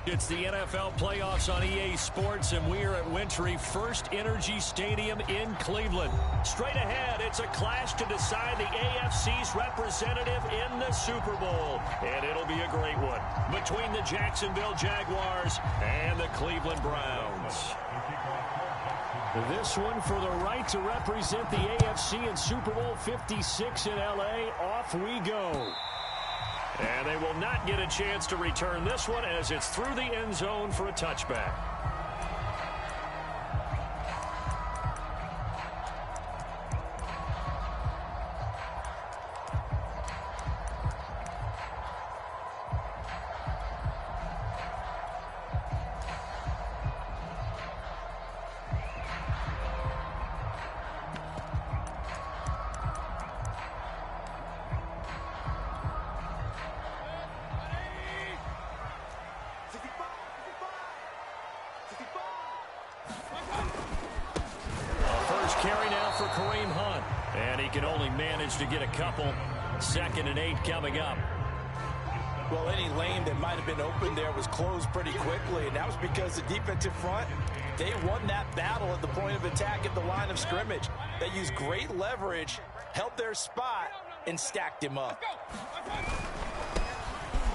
It's the NFL playoffs on EA Sports, and we are at Wintry First Energy Stadium in Cleveland. Straight ahead, it's a clash to decide the AFC's representative in the Super Bowl. And it'll be a great one between the Jacksonville Jaguars and the Cleveland Browns. This one for the right to represent the AFC in Super Bowl 56 in LA. Off we go. And they will not get a chance to return this one as it's through the end zone for a touchback. Carry now for Kareem Hunt. And he can only manage to get a couple. 2nd and 8 coming up. Well, any lane that might have been open there was closed pretty quickly, and that was because the defensive front, they won that battle at the point of attack at the line of scrimmage. They used great leverage, held their spot, and stacked him up.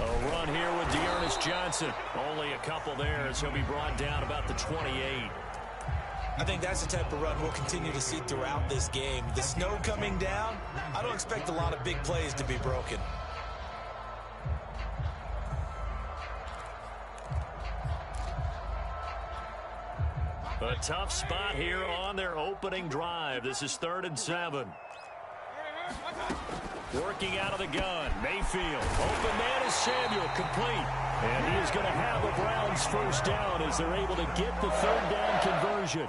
A run here with Dearness Johnson. Only a couple there as he'll be brought down about the 28. I think that's the type of run we'll continue to see throughout this game. The snow coming down, I don't expect a lot of big plays to be broken. A tough spot here on their opening drive. This is 3rd and 7. Working out of the gun, Mayfield. Open man is Samuel, complete. And he is going to have the Browns first down as they're able to get the 3rd down conversion.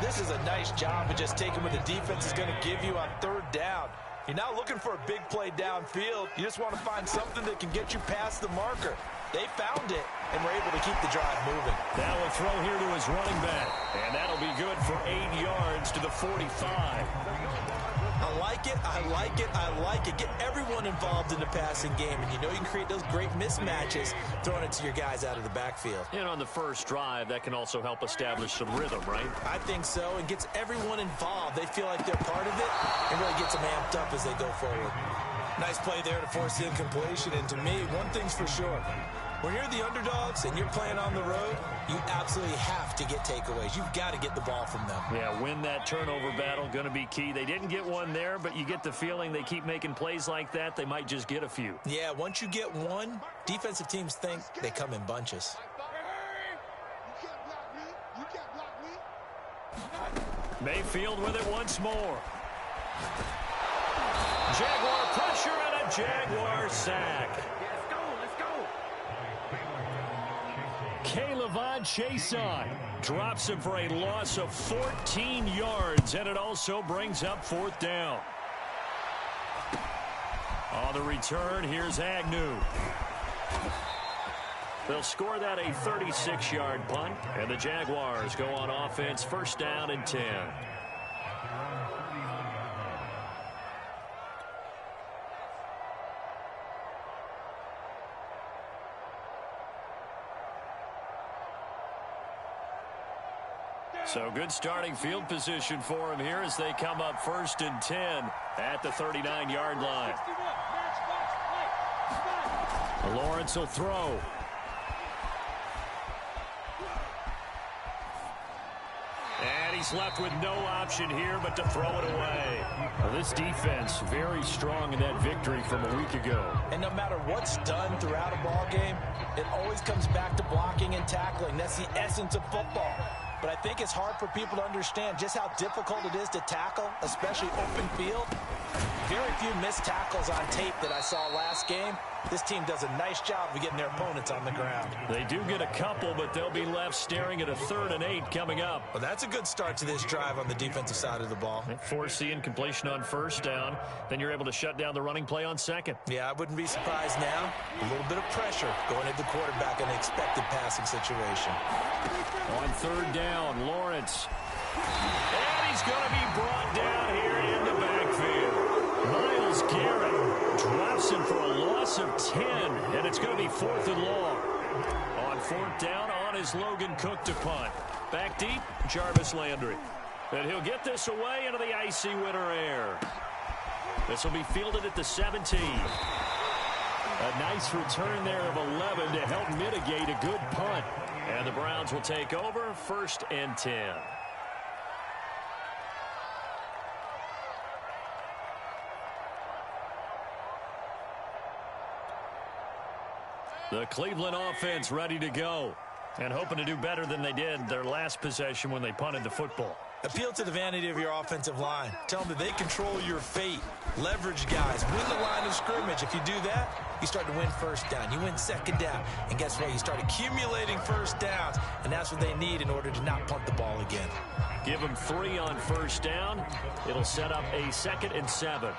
This is a nice job of just taking what the defense is going to give you on 3rd down. You're not looking for a big play downfield. You just want to find something that can get you past the marker. They found it and were able to keep the drive moving. Now a throw here to his running back. And that'll be good for 8 yards to the 45. I like it, I like it, I like it. Get everyone involved in the passing game, and you know you can create those great mismatches throwing it to your guys out of the backfield. And on the first drive, that can also help establish some rhythm, right? I think so, and gets everyone involved. They feel like they're part of it, and really gets them amped up as they go forward. Nice play there to force the incompletion, and to me, one thing's for sure. When you're the underdogs and you're playing on the road, you absolutely have to get takeaways. You've got to get the ball from them. Yeah, win that turnover battle, going to be key. They didn't get one there, but you get the feeling they keep making plays like that, they might just get a few. Yeah, once you get one, defensive teams think they come in bunches. Mayfield with it once more. Jaguar pressure and a Jaguar sack. K'Lavon Chaisson drops him for a loss of 14 yards, and it also brings up 4th down. On the return, here's Agnew. They'll score that a 36-yard punt, and the Jaguars go on offense 1st down and 10. So good starting field position for him here as they come up 1st and 10 at the 39-yard line. Lawrence will throw. And he's left with no option here but to throw it away. Well, this defense very strong in that victory from a week ago. And no matter what's done throughout a ball game, it always comes back to blocking and tackling. That's the essence of football. But I think it's hard for people to understand just how difficult it is to tackle, especially open field. Very few missed tackles on tape that I saw last game. This team does a nice job of getting their opponents on the ground. They do get a couple, but they'll be left staring at a 3rd and 8 coming up. Well, that's a good start to this drive on the defensive side of the ball. Force the incompletion on 1st down. Then you're able to shut down the running play on 2nd. Yeah, I wouldn't be surprised now. A little bit of pressure going at the quarterback in an expected passing situation. On 3rd down, Lawrence. And he's going to be brought down here in the backfield. Myles Garrett drops him for a loss of 10, and it's going to be 4th and long. On fourth down, on is Logan Cook to punt. Back deep, Jarvis Landry. And he'll get this away into the icy winter air. This will be fielded at the 17. A nice return there of 11 to help mitigate a good punt. And the Browns will take over 1st and 10. The Cleveland offense ready to go and hoping to do better than they did their last possession when they punted the football. Appeal to the vanity of your offensive line. Tell them that they control your fate. Leverage guys. Win the line of scrimmage. If you do that, you start to win first down. You win second down. And guess what? You start accumulating first downs. And that's what they need in order to not punt the ball again. Give them 3 on first down. It'll set up a 2nd and 7.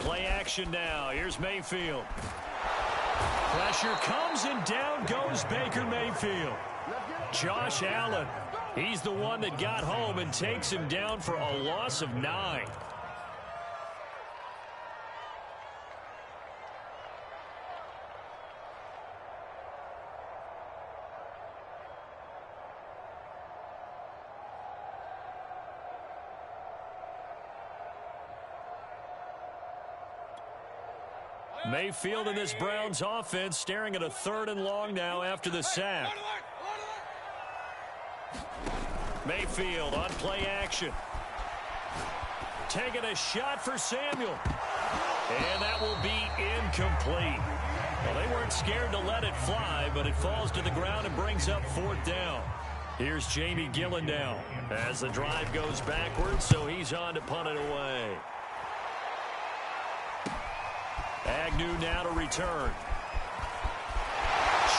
Play action now. Here's Mayfield. Pressure comes and down goes Baker Mayfield. Josh Allen. He's the one that got home and takes him down for a loss of 9. Mayfield in this Browns offense staring at a 3rd and long now after the sack. Mayfield on play action. Taking a shot for Samuel. And that will be incomplete. Well, they weren't scared to let it fly, but it falls to the ground and brings up 4th down. Here's Jamie Gillen now as the drive goes backwards, so he's on to punt it away. Agnew now to return.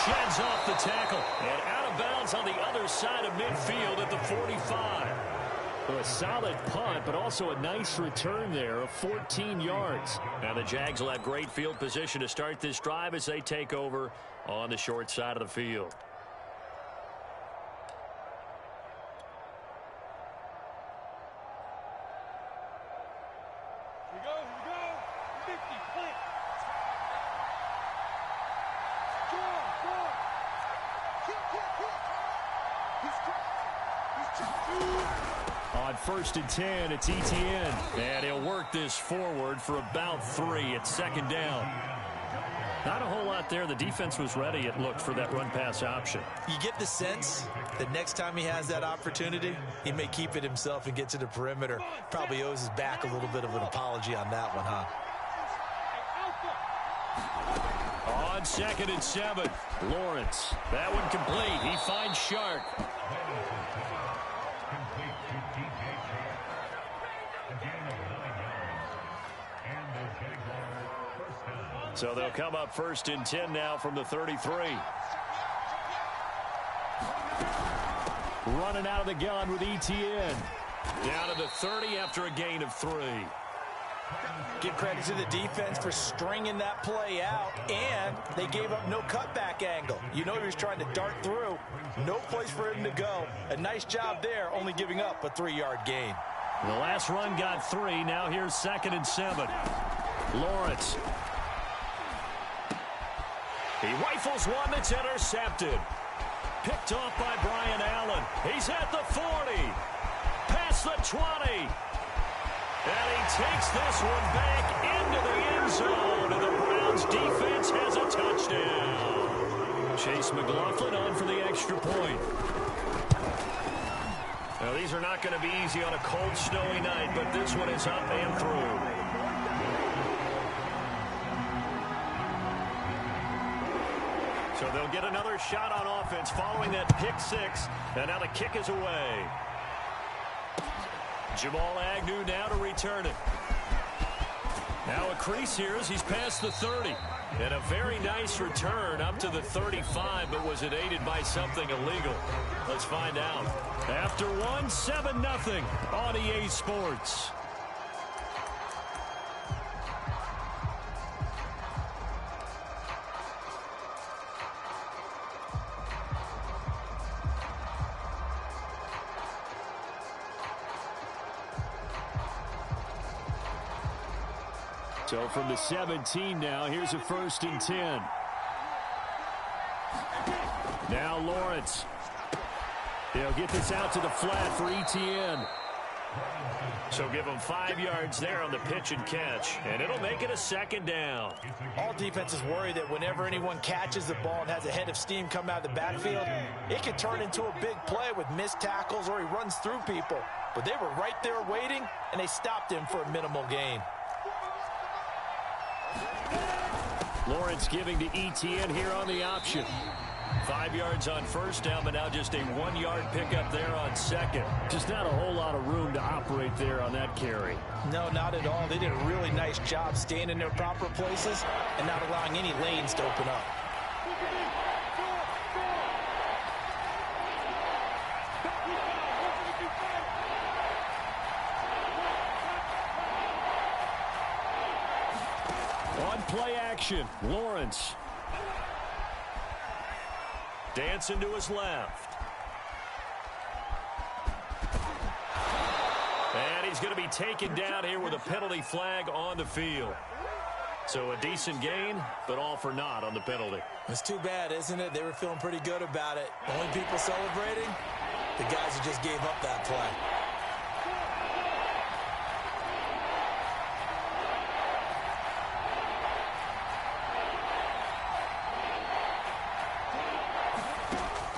Sheds off the tackle and out of bounds on the other side of midfield at the 45. A solid punt, but also a nice return there of 14 yards. Now the Jags will have great field position to start this drive as they take over on the short side of the field. On 1st and 10, it's Etienne. And he'll work this forward for about 3 at 2nd down. Not a whole lot there. The defense was ready, it looked, for that run-pass option. You get the sense that next time he has that opportunity, he may keep it himself and get to the perimeter. Probably owes his back a little bit of an apology on that one, huh? On 2nd and 7, Lawrence. That one complete. He finds Shark. So they'll come up 1st and 10 now from the 33. Running out of the gun with Etienne. Down to the 30 after a gain of 3. Give credit to the defense for stringing that play out, and they gave up no cutback angle. You know he was trying to dart through. No place for him to go. A nice job there, only giving up a 3-yard gain. The last run got 3. Now here's 2nd and 7. Lawrence. He rifles one that's intercepted. Picked off by Brian Allen. He's at the 40. Past the 20. And he takes this one back into the end zone. And the Browns defense has a touchdown. Chase McLaughlin on for the extra point. Now, these are not going to be easy on a cold, snowy night, but this one is up and through. So they'll get another shot on offense following that pick 6. And now the kick is away. Jamal Agnew now to return it. Now a crease here as he's past the 30. And a very nice return up to the 35, but was it aided by something illegal? Let's find out. After 1, 7-0 on EA Sports. So from the 17 now, here's a 1st and 10. Now Lawrence. He'll get this out to the flat for Etienne. So give him 5 yards there on the pitch and catch, and it'll make it a 2nd down. All defenses worry that whenever anyone catches the ball and has a head of steam come out of the backfield, it can turn into a big play with missed tackles or he runs through people. But they were right there waiting, and they stopped him for a minimal gain. Lawrence giving to Etienne here on the option. 5 yards on 1st down, but now just a 1-yard pickup there on 2nd. Just not a whole lot of room to operate there on that carry. No, not at all. They did a really nice job staying in their proper places and not allowing any lanes to open up. On play action, Lawrence. Dancing to his left. And he's going to be taken down here with a penalty flag on the field. So a decent gain, but all for naught on the penalty. It's too bad, isn't it? They were feeling pretty good about it. The only people celebrating, the guys who just gave up that play.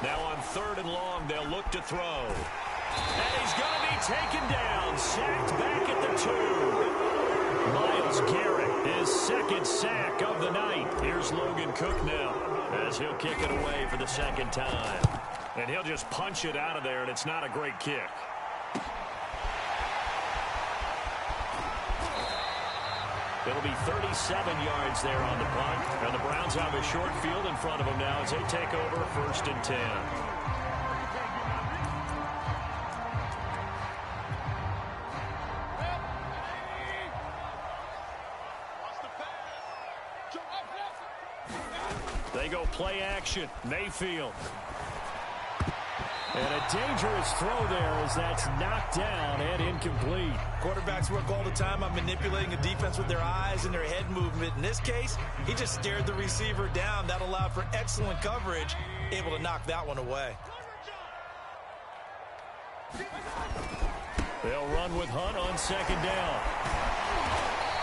Now on 3rd and long, they'll look to throw. And he's going to be taken down, sacked back at the 2. Myles Garrett, his 2nd sack of the night. Here's Logan Cook now, as he'll kick it away for the 2nd time. And he'll just punch it out of there, and it's not a great kick. It'll be 37 yards there on the punt. And the Browns have a short field in front of them now as they take over 1st and 10. They go play action. Mayfield. And a dangerous throw there as that's knocked down and incomplete. Quarterbacks work all the time on manipulating a defense with their eyes and their head movement. In this case, he just stared the receiver down. That allowed for excellent coverage, able to knock that one away. They'll run with Hunt on 2nd down.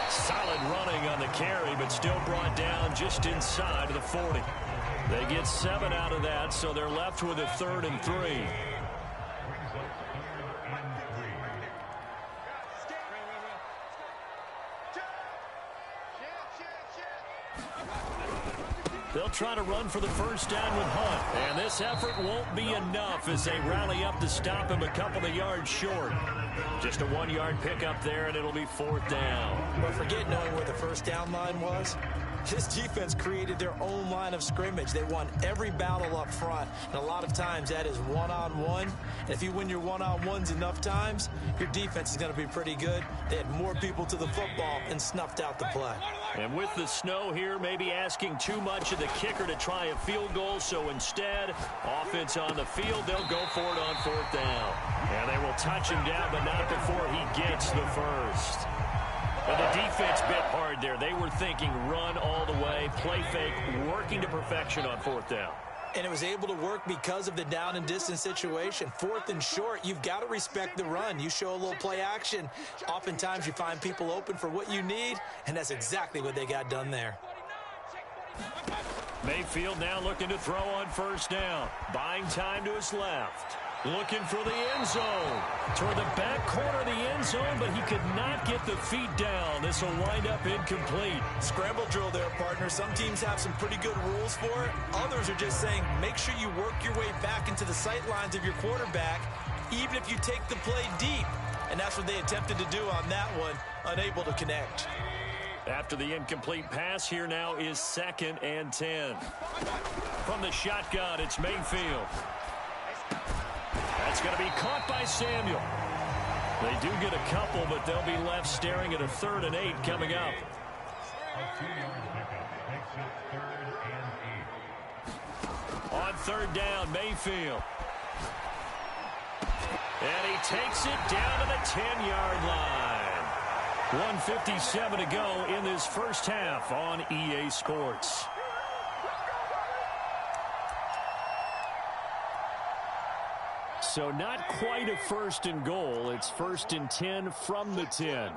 Solid running on the carry, but still brought down just inside of the 40. They get 7 out of that, so they're left with a 3rd and 3. They'll try to run for the 1st down with Hunt. And this effort won't be enough as they rally up to stop him a couple of yards short. Just a 1-yard pickup there, and it'll be 4th down. But forget knowing where the 1st down line was. This defense created their own line of scrimmage. They won every battle up front, and a lot of times that is one-on-one. And if you win your one-on-ones enough times, your defense is going to be pretty good. They had more people to the football and snuffed out the play. And with the snow here, maybe asking too much of the kicker to try a field goal. So instead, offense on the field, they'll go for it on 4th down. And they will touch him down, but not before he gets the 1st. And the defense bit hard there. They were thinking run all the way, play fake, working to perfection on 4th down. And it was able to work because of the down and distance situation. 4th and short, you've got to respect the run. You show a little play action. Oftentimes you find people open for what you need, and that's exactly what they got done there. Mayfield now looking to throw on 1st down. Buying time to his left. Looking for the end zone. Toward the back corner of the end zone, but he could not get the feet down. This will wind up incomplete. Scramble drill there, partner. Some teams have some pretty good rules for it. Others are just saying make sure you work your way back into the sight lines of your quarterback, even if you take the play deep. And that's what they attempted to do on that one, unable to connect. After the incomplete pass, here now is 2nd and 10. From the shotgun, it's Mayfield. That's going to be caught by Samuel. They do get a couple, but they'll be left staring at a 3rd and 8 coming up. On 3rd down, Mayfield. And he takes it down to the 10-yard line. 1:57 to go in this first half on EA Sports. So not quite a 1st and goal. It's 1st and 10 from the 10.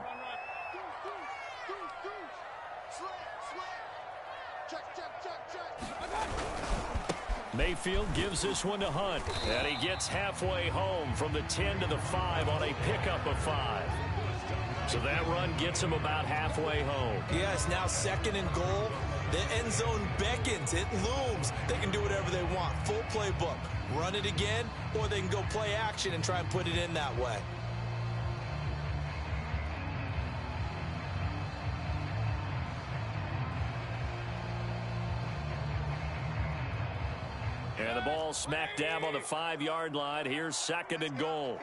Mayfield gives this one to Hunt. And he gets halfway home from the 10 to the 5 on a pickup of 5. So that run gets him about halfway home. Yeah, it's now 2nd and goal. The end zone beckons. It looms. They can do whatever they want. Full playbook. Run it again, or they can go play action and try and put it in that way. And the ball smack dab on the 5-yard line. Here's 2nd and goal.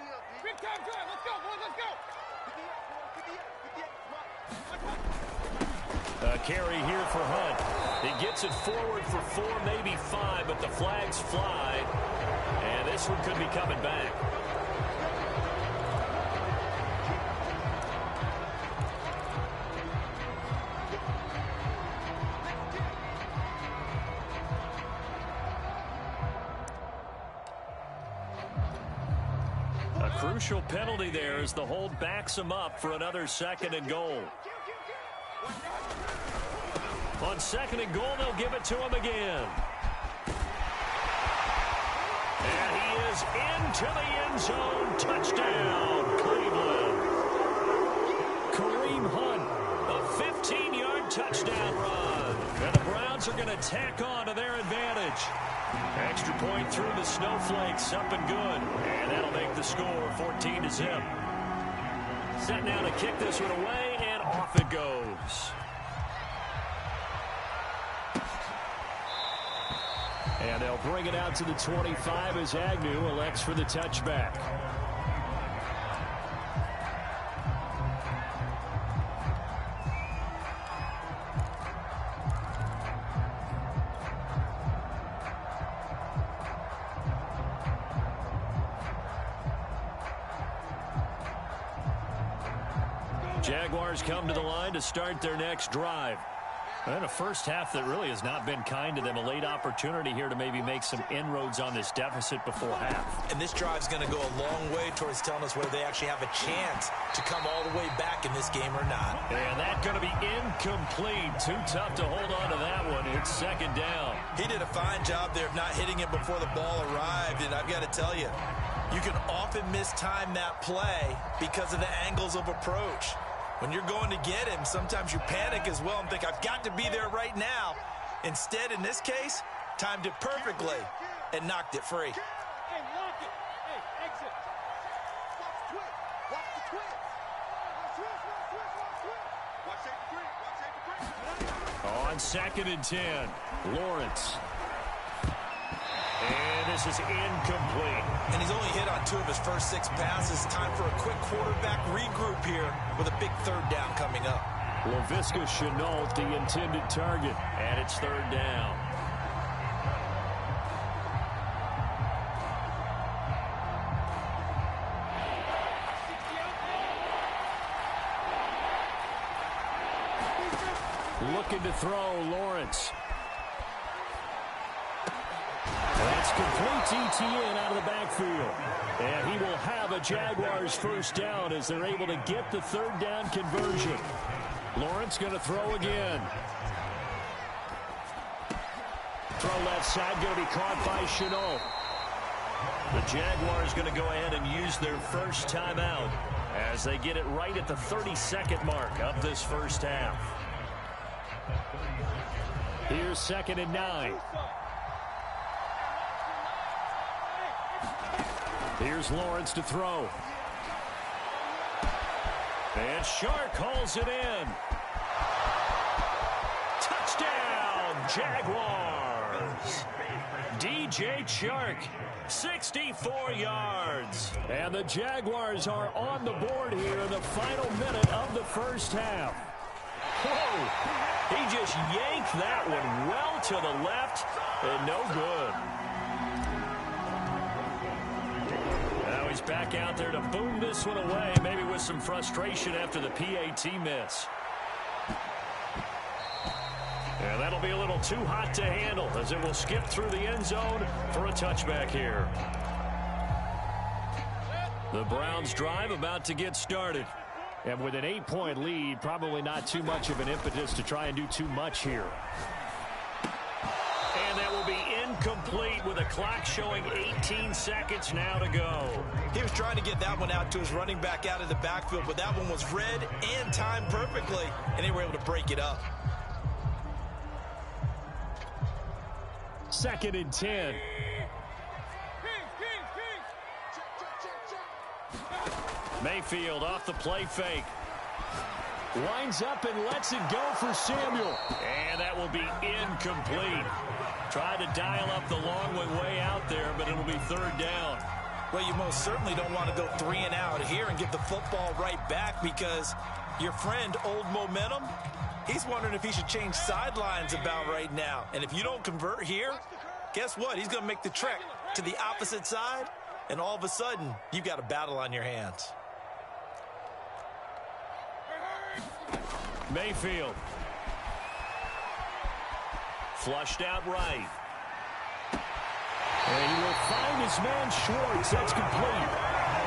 A carry here for Hunt. He gets it forward for 4, maybe 5, but the flags fly. And this one could be coming back. A crucial penalty there as the hold backs him up for another 2nd and goal. On 2nd and goal, they'll give it to him again. And he is into the end zone. Touchdown, Cleveland. Kareem Hunt, a 15-yard touchdown run. And the Browns are going to tack on to their advantage. Extra point through the snowflakes, up and good. And that'll make the score 14-0. Set now to kick this one away, and off it goes. And they'll bring it out to the 25 as Agnew elects for the touchback. Jaguars come to the line to start their next drive. And a first half that really has not been kind to them. A late opportunity here to maybe make some inroads on this deficit before half. And this drive's going to go a long way towards telling us whether they actually have a chance to come all the way back in this game or not. And that's going to be incomplete. Too tough to hold on to that one. It's 2nd down. He did a fine job there of not hitting it before the ball arrived. And I've got to tell you, you can often mistime that play because of the angles of approach. When you're going to get him, sometimes you panic as well and think, I've got to be there right now. Instead, in this case, timed it perfectly and knocked it free. On 2nd and 10, Lawrence. And this is incomplete. And he's only hit on 2 of his first 6 passes. Time for a quick quarterback regroup here with a big 3rd down coming up. Laviska Shenault, the intended target, and it's 3rd down. Looking to throw, Lawrence. That's complete ETN out of the backfield. And he will have a Jaguars first down as they're able to get the 3rd down conversion. Lawrence going to throw again. Throw left side, going to be caught by Shenault. The Jaguars going to go ahead and use their first timeout as they get it right at the 32nd mark of this first half. Here's 2nd and 9. Here's Lawrence to throw. And Shark hauls it in. Touchdown, Jaguars. DJ Shark, 64 yards. And the Jaguars are on the board here in the final minute of the first half. Whoa, he just yanked that one well to the left and no good. back out there to boom this one away, maybe with some frustration after the PAT miss. And that'll be a little too hot to handle as it will skip through the end zone for a touchback here. The Browns drive about to get started. And with an 8-point lead, probably not too much of an impetus to try and do too much here. And that will be incomplete with a clock showing 18 seconds now to go. He was trying to get that one out to his running back out of the backfield, but that one was read and timed perfectly, and they were able to break it up. 2nd and 10. Mayfield off the play fake. Winds up and lets it go for Samuel. And that will be incomplete. Tried to dial up the long one way out there, but it'll be 3rd down. Well, you most certainly don't want to go 3 and out here and give the football right back because your friend, Old Momentum, he's wondering if he should change sidelines about right now. And if you don't convert here, guess what? He's going to make the trek to the opposite side, and all of a sudden, you've got a battle on your hands. Mayfield. Flushed out right. And he will find his man Schwartz. That's complete.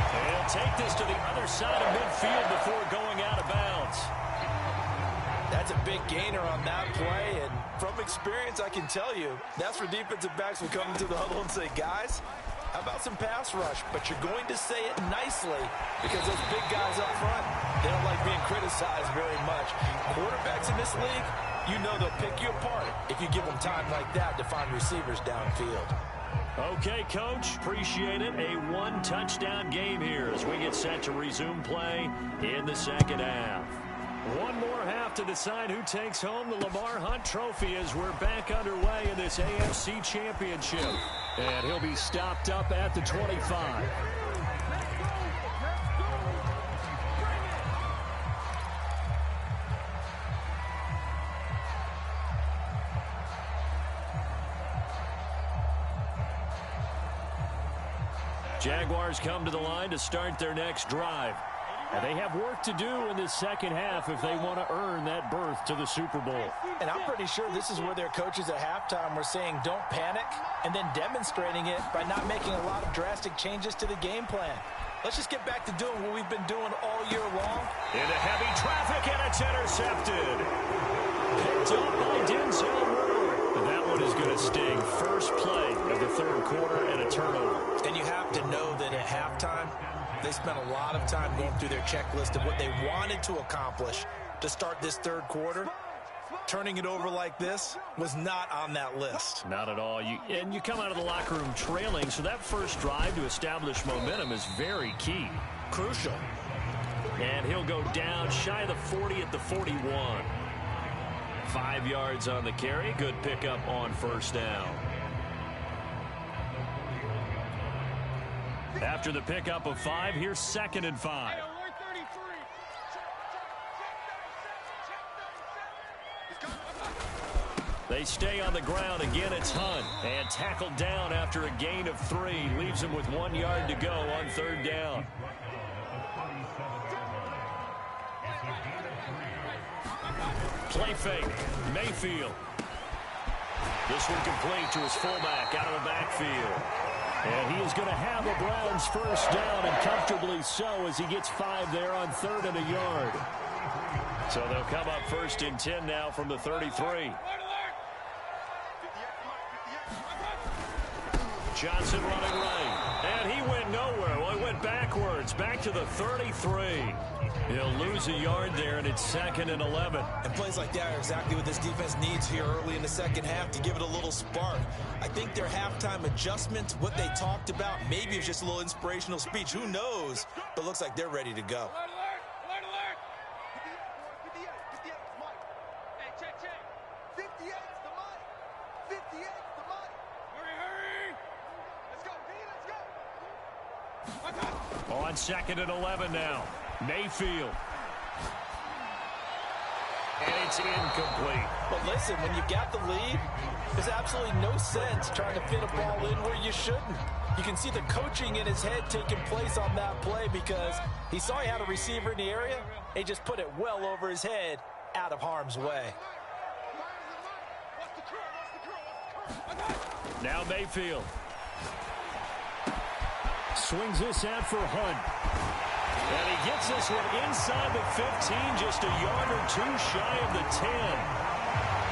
And he'll take this to the other side of midfield before going out of bounds. That's a big gainer on that play, and from experience, I can tell you, that's where defensive backs will come into the huddle and say, guys, how about some pass rush? But you're going to say it nicely because those big guys up front, they don't like being criticized very much. Quarterbacks in this league, you know they'll pick you apart if you give them time like that to find receivers downfield. Okay, Coach, appreciate it. A 1-touchdown game here as we get set to resume play in the 2nd half. One more half to decide who takes home the Lamar Hunt Trophy as we're back underway in this AFC Championship. And he'll be stopped up at the 25. Jaguars come to the line to start their next drive. And they have work to do in this 2nd half if they want to earn that berth to the Super Bowl. And I'm pretty sure this is where their coaches at halftime were saying don't panic and then demonstrating it by not making a lot of drastic changes to the game plan. Let's just get back to doing what we've been doing all year long. Into heavy traffic, and it's intercepted. Picked up by Denzel Ward. That one is going to sting. First play of the 3rd quarter and a turnover. And you have to know that at halftime, they spent a lot of time going through their checklist of what they wanted to accomplish to start this 3rd quarter. Turning it over like this was not on that list. Not at all. And you come out of the locker room trailing, so that first drive to establish momentum is very key. Crucial. And he'll go down shy of the 40 at the 41. 5 yards on the carry. Good pickup on 1st down. After the pickup of 5, here's 2nd and 5. They stay on the ground. Again, it's Hunt. And tackled down after a gain of 3. Leaves him with 1 yard to go on 3rd down. Play fake. Mayfield. This one complete to his fullback out of the backfield. And he is going to have a Browns 1st down, and comfortably so as he gets 5 there on 3rd and a yard. So they'll come up 1st and 10 now from the 33. Johnson running right. And he went nowhere. Well, he went backwards. Back to the 33. He'll lose a yard there, and it's 2nd and 11. And plays like that are exactly what this defense needs here early in the 2nd half to give it a little spark. I think their halftime adjustment, what they talked about, maybe it's just a little inspirational speech. Who knows? But it looks like they're ready to go. On 2nd and 11 now. Mayfield. and it's incomplete. But listen, when you got the lead, there's absolutely no sense trying to fit a ball in where you shouldn't. You can see the coaching in his head taking place on that play because he saw he had a receiver in the area. He just put it well over his head, out of harm's way. Now Mayfield. Swings this out for Hunt. And he gets this one inside the 15, just a yard or two shy of the 10.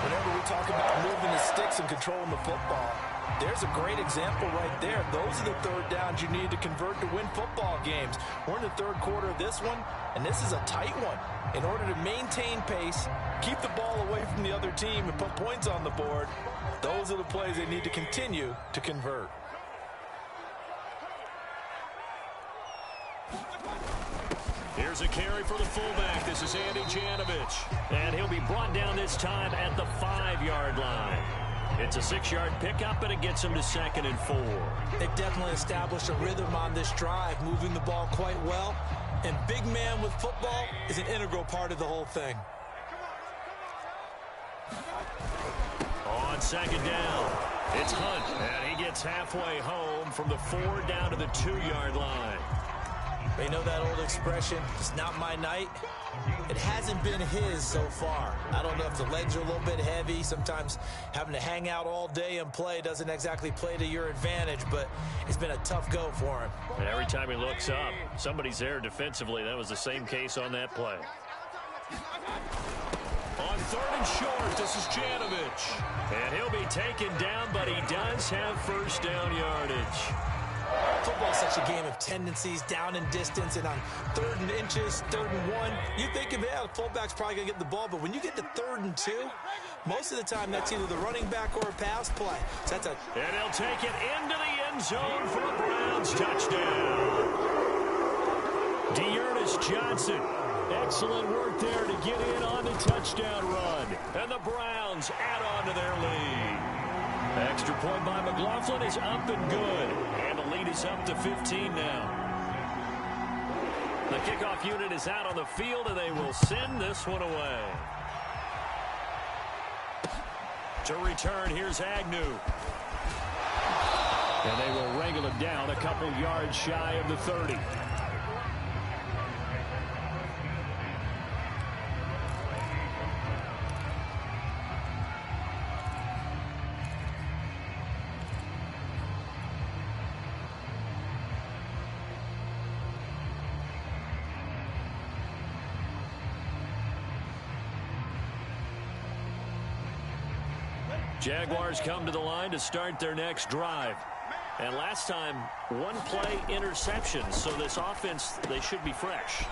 Whenever we talk about moving the sticks and controlling the football, there's a great example right there. Those are the third downs you need to convert to win football games. We're in the third quarter of this one, and this is a tight one. In order to maintain pace, keep the ball away from the other team, and put points on the board, those are the plays they need to continue to convert. Here's a carry for the fullback. This is Andy Janovich. And he'll be brought down this time at the 5-yard line. It's a 6-yard pickup, and it gets him to 2nd and 4. They've definitely established a rhythm on this drive, moving the ball quite well. And big man with football is an integral part of the whole thing. On 2nd down, it's Hunt. And he gets halfway home from the 4 down to the 2-yard line. They know that old expression, it's not my night. It hasn't been his so far. I don't know if the legs are a little bit heavy. Sometimes having to hang out all day and play doesn't exactly play to your advantage, but it's been a tough go for him. And every time he looks up, somebody's there defensively. That was the same case on that play. On 3rd and short, this is Janovich. And he'll be taken down, but he does have first down yardage. Football's such a game of tendencies, down and distance, and on 3rd and inches, 3rd and 1, you think of, yeah, the fullback's probably going to get the ball, but when you get to 3rd and 2, most of the time that's either the running back or a pass play. So that's and he'll take it into the end zone for a Browns touchdown. Dearness Johnson, excellent work there to get in on the touchdown run. And the Browns add on to their lead. Extra point by McLaughlin is up and good. And the lead is up to 15 now. The kickoff unit is out on the field, and they will send this one away. To return, here's Agnew. And they will wrangle him down a couple yards shy of the 30. Jaguars come to the line to start their next drive. And last time, one-play interception. So this offense, they should be fresh.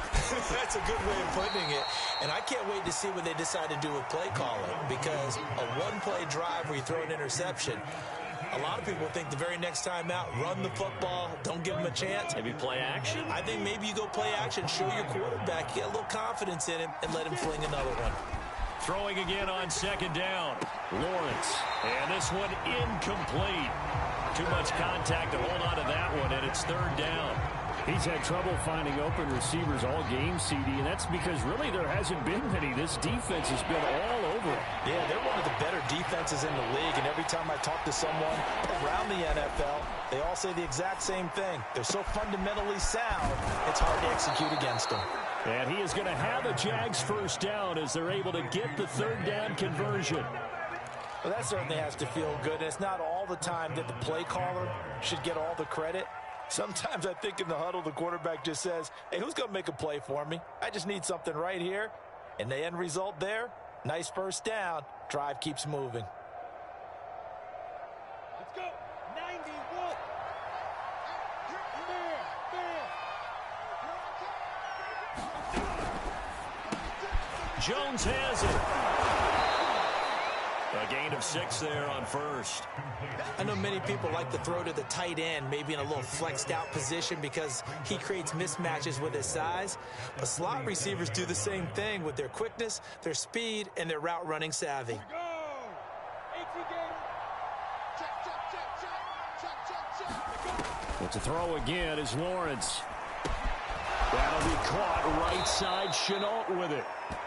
That's a good way of putting it. And I can't wait to see what they decide to do with play calling. Because a one-play drive where you throw an interception, a lot of people think the very next time out, run the football, don't give them a chance. Maybe play action? I think maybe you go play action, show your quarterback, get a little confidence in him, and let him fling another one. Throwing again on 2nd down. Lawrence. And this one incomplete. Too much contact to hold on to that one, and it's 3rd down. He's had trouble finding open receivers all game, CD, and that's because really there hasn't been many. This defense has been all over it. Yeah, they're one of the better defenses in the league, and every time I talk to someone around the NFL, they all say the exact same thing. They're so fundamentally sound, it's hard to execute against them. And he is going to have a Jags first down as they're able to get the 3rd down conversion. Well, that certainly has to feel good. And it's not all the time that the play caller should get all the credit. Sometimes I think in the huddle, the quarterback just says, hey, who's going to make a play for me? I just need something right here. And the end result there, nice first down. Drive keeps moving. Let's go. 91. Jones has it. A gain of 6 there on first. I know many people like to throw to the tight end, maybe in a little flexed out position because he creates mismatches with his size. But slot receivers do the same thing with their quickness, their speed, and their route running savvy. Well, to throw again is Lawrence. That'll be caught right side. Chenault with it.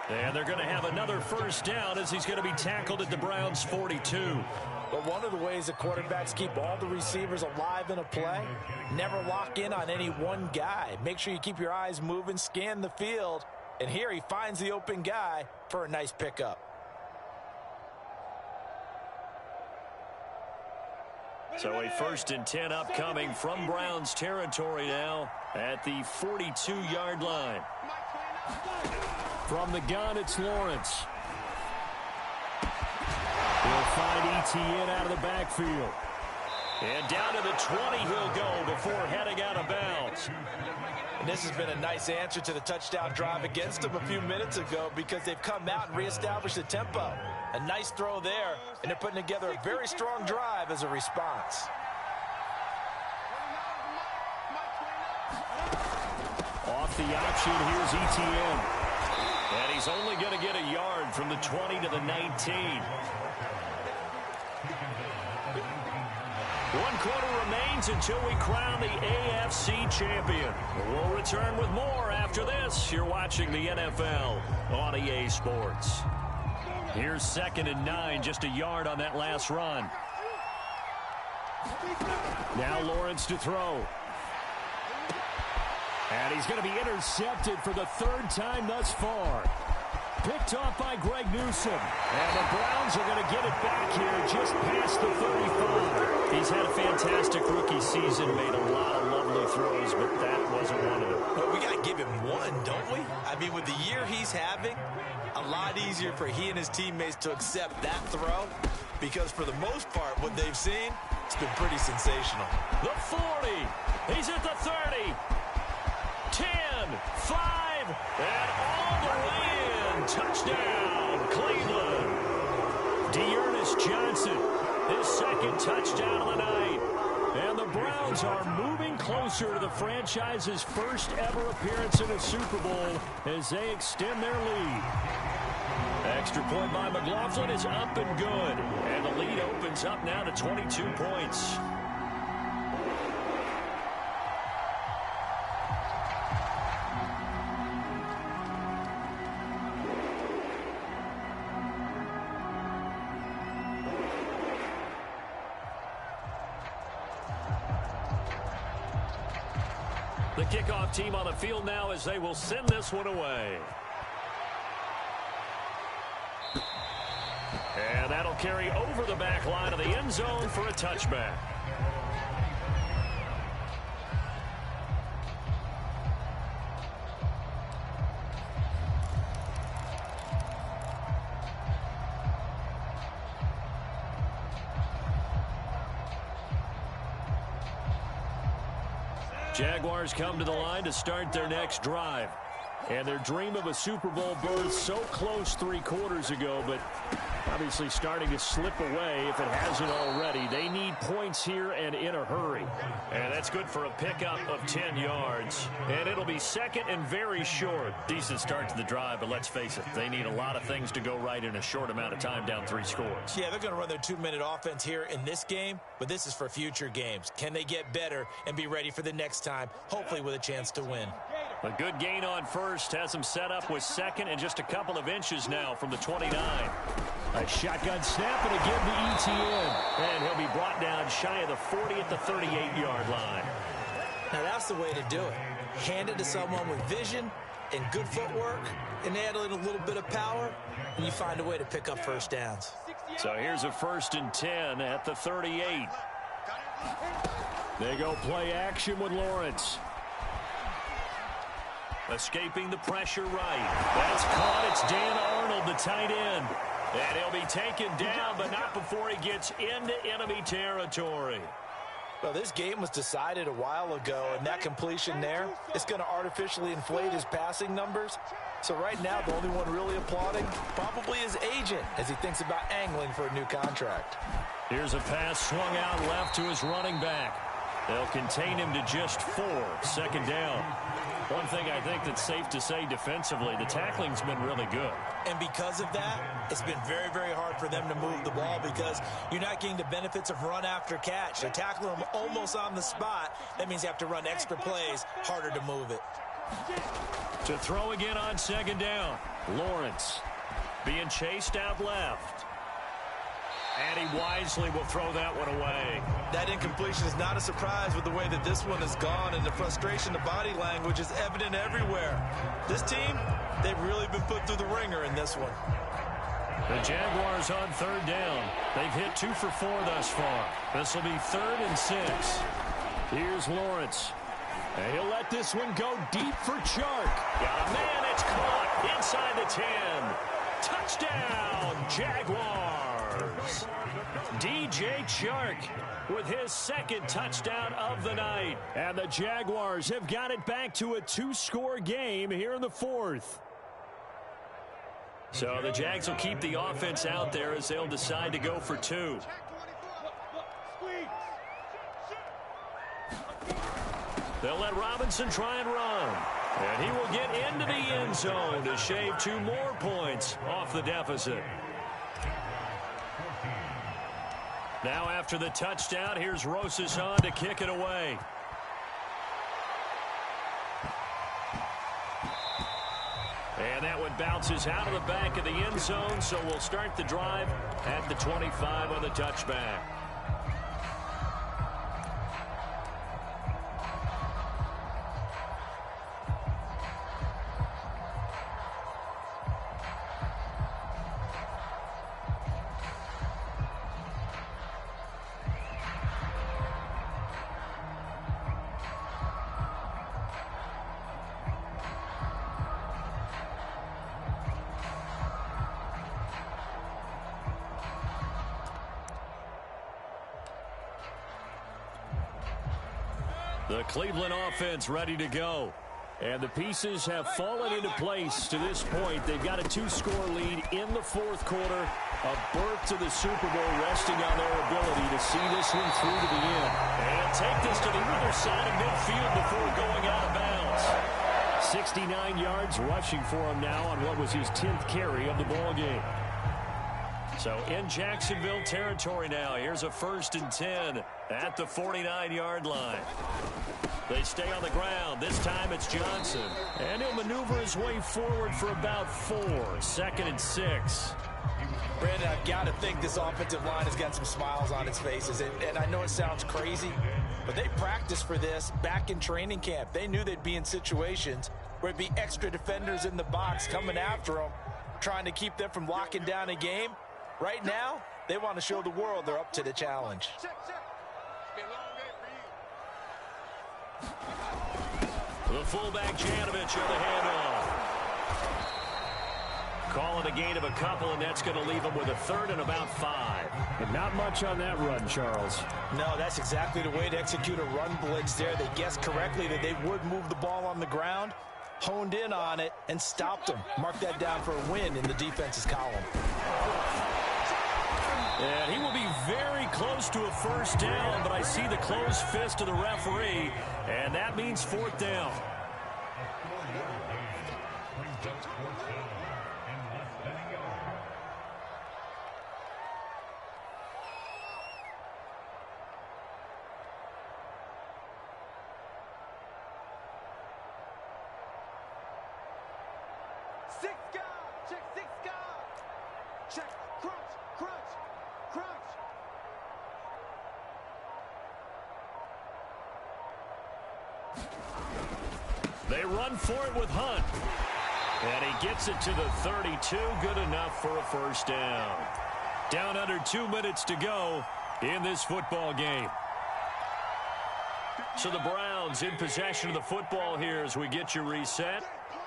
And they're going to have another first down as he's going to be tackled at the Browns' 42. But one of the ways that quarterbacks keep all the receivers alive in a play, never lock in on any one guy. Make sure you keep your eyes moving, scan the field. And here he finds the open guy for a nice pickup. So a 1st and 10 upcoming from Browns territory now at the 42-yard line. From the gun, it's Lawrence. He'll find Etienne out of the backfield. And down to the 20 he'll go before heading out of bounds. And this has been a nice answer to the touchdown drive against them a few minutes ago because they've come out and reestablished the tempo. A nice throw there, and they're putting together a very strong drive as a response. Off the option, here's Etienne. And he's only going to get a yard from the 20 to the 19. 1 quarter remains until we crown the AFC champion. We'll return with more after this. You're watching the NFL on EA Sports. Here's 2nd and 9, just a yard on that last run. Now Lawrence to throw. And he's going to be intercepted for the 3rd time thus far. Picked off by Greg Newsome. And the Browns are going to get it back here just past the 35. He's had a fantastic rookie season, made a lot of lovely throws, but that wasn't one of them. Well, we got to give him one, don't we? I mean, with the year he's having, a lot easier for he and his teammates to accept that throw because for the most part, what they've seen, it's been pretty sensational. The 40. He's at the 30. 10, 5, and all the way in. Touchdown, Cleveland. Dearness Johnson, his 2nd touchdown of the night. And the Browns are moving closer to the franchise's first ever appearance in a Super Bowl as they extend their lead. Extra point by McLaughlin is up and good. And the lead opens up now to 22 points. The kickoff team on the field now as they will send this one away. And that'll carry over the back line of the end zone for a touchback. Jaguars come to the line to start their next drive. And their dream of a Super Bowl berth so close 3 quarters ago, but obviously starting to slip away if it hasn't already. They need points here and in a hurry. And that's good for a pickup of 10 yards. And it'll be 2nd and very short. Decent start to the drive, but let's face it, they need a lot of things to go right in a short amount of time down 3 scores. Yeah, they're going to run their 2-minute offense here in this game, but this is for future games. Can they get better and be ready for the next time, hopefully with a chance to win? A good gain on first has him set up with 2nd and just a couple of inches now from the 29. A shotgun snap and again to Etienne. And he'll be brought down shy of the 40 at the 38-yard line. Now that's the way to do it. Hand it to someone with vision and good footwork and add in a little bit of power, and you find a way to pick up first downs. So here's a 1st and 10 at the 38. They go play action with Lawrence. Escaping the pressure right. That's caught. It's Dan Arnold, the tight end. And he'll be taken down, but not before he gets into enemy territory. Well, this game was decided a while ago, and that completion there is going to artificially inflate his passing numbers. So right now, the only one really applauding probably his agent as he thinks about angling for a new contract. Here's a pass swung out left to his running back. They'll contain him to just 4. 2nd down. One thing I think that's safe to say defensively, the tackling's been really good. And because of that, it's been very, very hard for them to move the ball because you're not getting the benefits of run after catch. They're tackling them almost on the spot. That means you have to run extra plays, harder to move it. To throw again on second down. Lawrence being chased out left. And he wisely will throw that one away. That incompletion is not a surprise with the way that this one has gone, and the frustration, the body language is evident everywhere. This team, they've really been put through the ringer in this one. The Jaguars on third down. They've hit 2 for 4 thus far. This will be 3rd and 6. Here's Lawrence. And he'll let this one go deep for Chark. Got a man, it's caught inside the 10. Touchdown, Jaguars. DJ Chark with his 2nd touchdown of the night. And the Jaguars have got it back to a 2-score game here in the 4th. So the Jags will keep the offense out there as they'll decide to go for 2. They'll let Robinson try and run. And he will get into the end zone to shave 2 more points off the deficit. Now after the touchdown, here's Rosas on to kick it away. And that one bounces out of the back of the end zone, so we'll start the drive at the 25 on the touchback. The Cleveland offense ready to go. And the pieces have fallen into place to this point. They've got a 2-score lead in the 4th quarter. A berth to the Super Bowl resting on their ability to see this one through to the end. And take this to the other side of midfield before going out of bounds. 69 yards rushing for him now on what was his 10th carry of the ball game. So in Jacksonville territory now. Here's a 1st and 10 at the 49-yard line. They stay on the ground. This time it's Johnson. And he'll maneuver his way forward for about 4. 2nd and 6. Brandon, I've got to think this offensive line has got some smiles on its faces. And I know it sounds crazy, but they practiced for this back in training camp. They knew they'd be in situations where it'd be extra defenders in the box coming after them, trying to keep them from locking down a game. Right now, they want to show the world they're up to the challenge. The fullback Janovich on the handoff. Calling a gain of a couple, and that's going to leave him with a 3rd and about 5. And not much on that run, Charles. No, that's exactly the way to execute a run blitz there. They guessed correctly that they would move the ball on the ground, honed in on it, and stopped them. Mark that down for a win in the defense's column. And he will be very close to a 1st down, but I see the closed fist of the referee, and that means 4th down. They run for it with Hunt. And he gets it to the 32. Good enough for a 1st down. Down under 2 minutes to go in this football game. So the Browns in possession of the football here as we get you reset.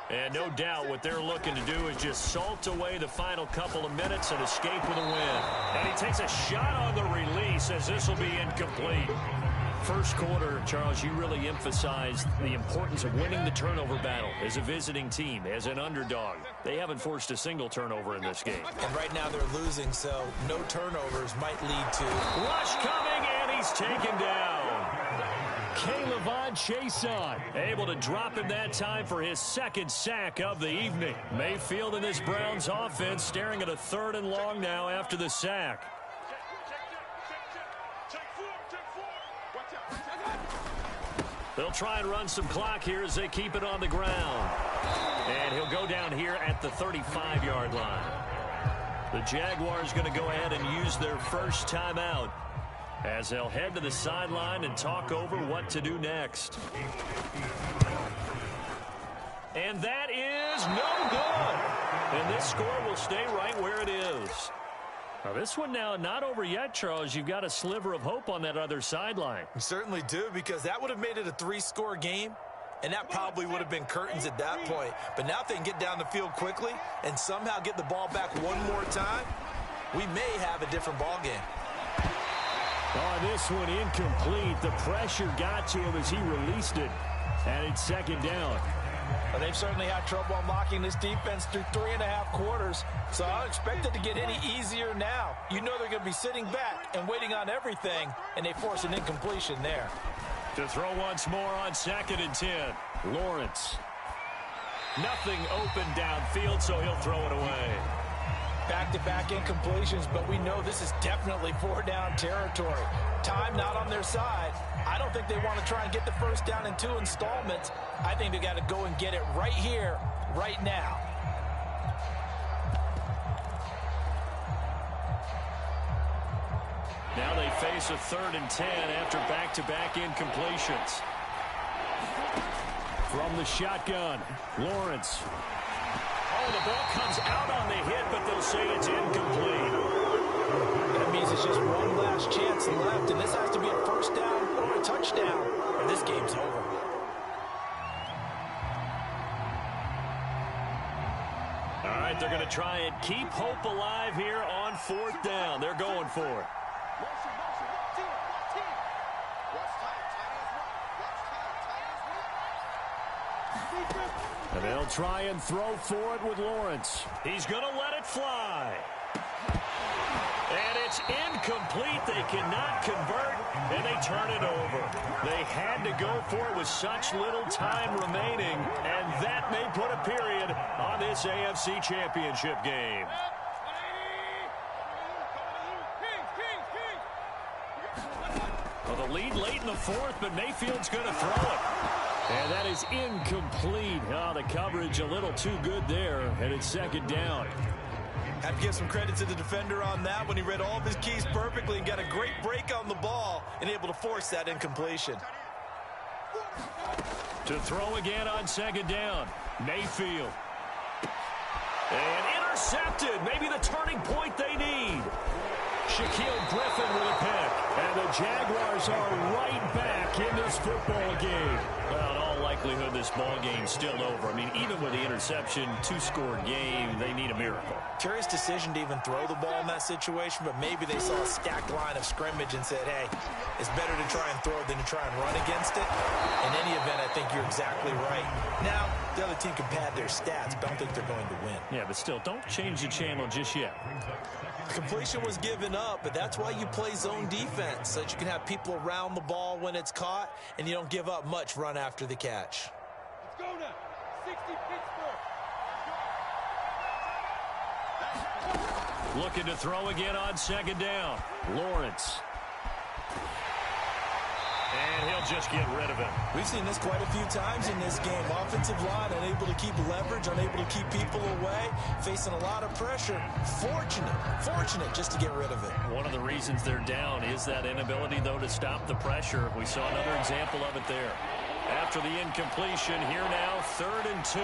And no doubt what they're looking to do is just salt away the final couple of minutes and escape with a win. And he takes a shot on the release as this will be incomplete. First quarter, Charles, you really emphasized the importance of winning the turnover battle as a visiting team, as an underdog. They haven't forced a single turnover in this game. And right now they're losing, so no turnovers might lead to... Rush coming, and he's taken down. K'Lavon Chason able to drop him that time for his 2nd sack of the evening. Mayfield and this Browns offense staring at a 3rd and long now after the sack. They'll try and run some clock here as they keep it on the ground. And he'll go down here at the 35-yard line. The Jaguars going to go ahead and use their first timeout as they'll head to the sideline and talk over what to do next. And that is no good. And this score will stay right where it is. Now, this one now not over yet, Charles. You've got a sliver of hope on that other sideline. You certainly do, because that would have made it a 3-score game, and that probably would have been curtains at that point. But now if they can get down the field quickly and somehow get the ball back one more time, we may have a different ball game. Oh, this one incomplete. The pressure got to him as he released it. And it's second down. Well, they've certainly had trouble unlocking this defense through 3.5 quarters, so I don't expect it to get any easier now. You know they're going to be sitting back and waiting on everything, and they force an incompletion there. To throw once more on 2nd and 10. Lawrence. Nothing open downfield, so he'll throw it away. Back-to-back incompletions, but we know this is definitely 4-down territory. Time not on their side. I don't think they want to try and get the first down in 2 installments. I think they got to go and get it right here, right now. Now they face a 3rd and 10 after back-to-back incompletions. From the shotgun, Lawrence. Oh, the ball comes out on the hit, but they'll say it's incomplete. That means it's just one last chance left, and this has to be a first down or a touchdown, or this game's over. All right, they're going to try and keep hope alive here on 4th down. They're going for it. And they'll try and throw for it with Lawrence. He's going to let it fly. And it's incomplete. They cannot convert, and they turn it over. They had to go for it with such little time remaining, and that may put a period on this AFC Championship game. Well, the lead late in the 4th, but Mayfield's going to throw it. And that is incomplete. Oh, the coverage a little too good there, and it's 2nd down. Have to give some credit to the defender on that when he read all of his keys perfectly and got a great break on the ball and able to force that incompletion. To throw again on 2nd down, Mayfield. And intercepted, maybe the turning point they need. Shaquille Griffin with a pick. And the Jaguars are right back in this football game. Well, in all likelihood, this ball game's still over. I mean, even with the interception, 2-score game, they need a miracle. Curious decision to even throw the ball in that situation, but maybe they saw a stacked line of scrimmage and said, hey, it's better to try and throw than to try and run against it. In any event, I think you're exactly right. Now, the other team can pad their stats, but I don't think they're going to win. Yeah, but still, don't change the channel just yet. Completion was given up, but that's why you play zone defense, so that you can have people around the ball when it's caught, and you don't give up much run after the catch. Let's go now. 60 Pittsburgh. Looking to throw again on 2nd down. Lawrence. And he'll just get rid of it. We've seen this quite a few times in this game. Offensive line unable to keep leverage, unable to keep people away, facing a lot of pressure. Fortunate just to get rid of it. One of the reasons they're down is that inability, though, to stop the pressure. We saw another example of it there. After the incompletion, here now, 3rd and 2.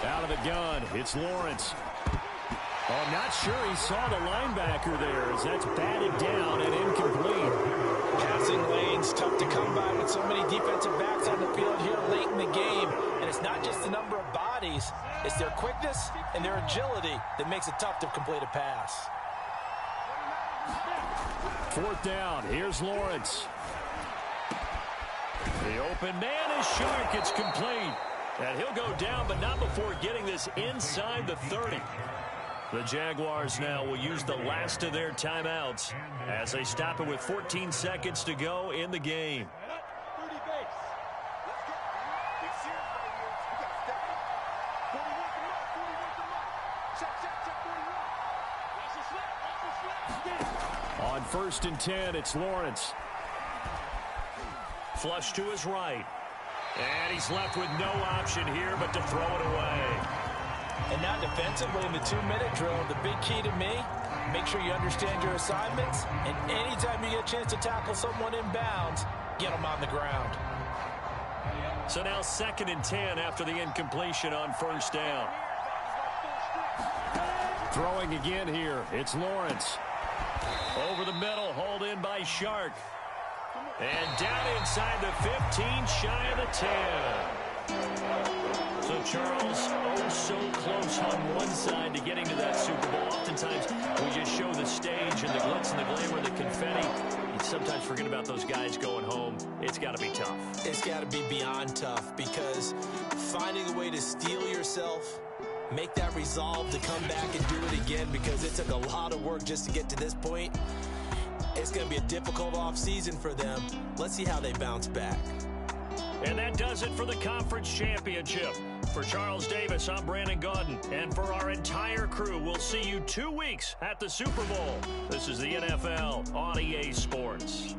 Out of the gun, it's Lawrence. Oh, I'm not sure he saw the linebacker there as that's batted down and incomplete. Passing lanes, tough to come by with so many defensive backs on the field here late in the game. And it's not just the number of bodies, it's their quickness and their agility that makes it tough to complete a pass. 4th down, here's Lawrence. The open man is sharp. It's complete. And he'll go down, but not before getting this inside the 30. The Jaguars now will use the last of their timeouts as they stop it with 14 seconds to go in the game. 30 base. Let's go. Big series right here. We got to step up. 41 come up. 41 come up. Check 41. Watch the slip. Watch the slip. On 1st and 10, it's Lawrence. Flush to his right. And he's left with no option here but to throw it away. And now defensively in the 2-minute drill, the big key to me, make sure you understand your assignments, and anytime you get a chance to tackle someone in bounds, get them on the ground. So now 2nd and 10 after the incompletion on first down. Throwing again here. It's Lawrence. Over the middle, hauled in by Shark. And down inside the 15, shy of the 10. So Charles, oh so close on one side to getting to that Super Bowl. Oftentimes, we just show the stage and the glitz and the glamour, the confetti. You sometimes forget about those guys going home. It's got to be tough. It's got to be beyond tough, because finding a way to steel yourself, make that resolve to come back and do it again, because it took a lot of work just to get to this point. It's going to be a difficult offseason for them. Let's see how they bounce back. And that does it for the conference championship. For Charles Davis, I'm Brandon Gaudin. And for our entire crew, we'll see you 2 weeks at the Super Bowl. This is the NFL on EA Sports.